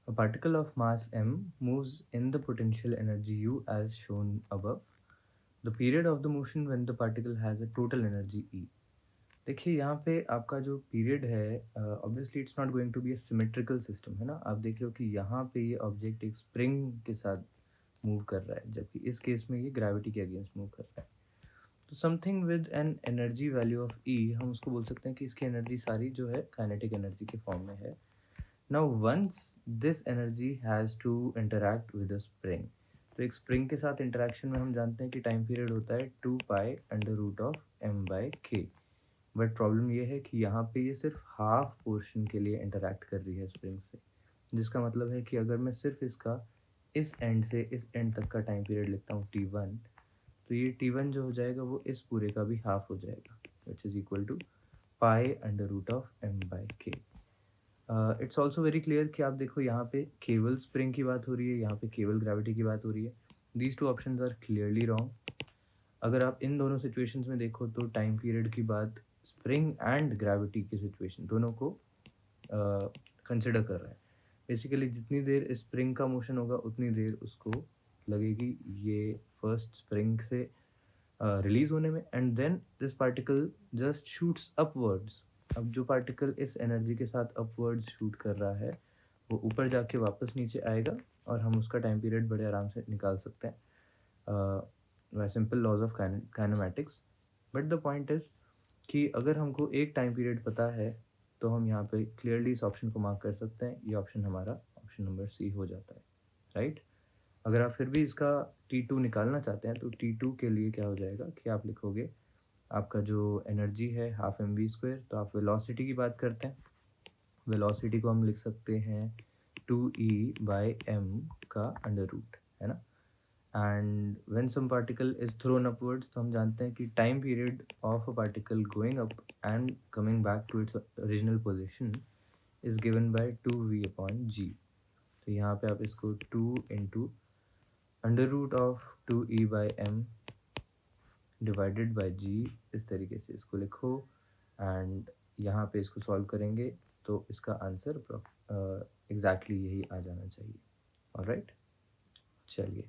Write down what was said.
A particle of mass m moves in the potential energy u as shown above. The period of the motion when the particle has a total energy E. देखिए यहाँ पे आपका जो period है obviously it's not going to be a symmetrical system है ना। आप देख रहे हो कि यहाँ पे ये ऑब्जेक्ट एक स्प्रिंग के साथ मूव कर रहा है, जबकि इस केस में ये ग्रेविटी के अगेंस्ट मूव कर रहा है। तो something with an energy value of E, हम उसको बोल सकते हैं कि इसकी एनर्जी सारी जो है काइनेटिक एनर्जी के फॉर्म में है। Now once this energy has to interact with a spring, तो एक स्प्रिंग के साथ इंटरेक्शन में हम जानते हैं कि टाइम पीरियड होता है 2 pi under root of m/k। But problem ये है कि यहाँ पे ये सिर्फ हाफ पोर्शन के लिए इंटरैक्ट कर रही है स्प्रिंग से, जिसका मतलब है कि अगर मैं सिर्फ इसका इस एंड से इस एंड तक का टाइम पीरियड लिखता हूँ t1, तो ये t1 जो हो जाएगा वो इस पूरे का भी हाफ हो जाएगा, which is equal to pi under root of m/k। It's also very clear कि आप देखो यहाँ पे केवल स्प्रिंग की बात हो रही है, यहाँ पे केवल ग्रेविटी की बात हो रही है। These two options are clearly wrong. अगर आप इन दोनों सिचुएशंस में देखो तो टाइम पीरियड की बात स्प्रिंग एंड ग्रेविटी की सिचुएशन दोनों को कंसिडर कर रहा है। बेसिकली जितनी देर स्प्रिंग का मोशन होगा उतनी देर उसको लगेगी ये फर्स्ट स्प्रिंग से रिलीज होने में, and then this particle just shoots upwards. अब जो पार्टिकल इस एनर्जी के साथ अपवर्ड्स शूट कर रहा है वो ऊपर जाके वापस नीचे आएगा और हम उसका टाइम पीरियड बड़े आराम से निकाल सकते हैं by simple laws of kinematics. But the point is कि अगर हमको एक टाइम पीरियड पता है तो हम यहाँ पे क्लियरली इस ऑप्शन को मार्क कर सकते हैं। ये ऑप्शन हमारा ऑप्शन नंबर सी हो जाता है, राइट। अगर आप फिर भी इसका T2 निकालना चाहते हैं तो T2 के लिए क्या हो जाएगा कि आप लिखोगे आपका जो एनर्जी है हाफ mv², तो आप वेलोसिटी की बात करते हैं। वेलोसिटी को हम लिख सकते हैं 2e/m का अंडर रूट, है ना। And when some particle is thrown upwards, तो हम जानते हैं कि time period of a particle going up and coming back to its original position is given by 2v/g। तो यहाँ पे आप इसको 2 × under root of 2e/m divided by g इस तरीके से इसको लिखो, एंड यहाँ पे इसको सॉल्व करेंगे तो इसका आंसर एग्जैक्टली यही आ जाना चाहिए। ऑलराइट, चलिए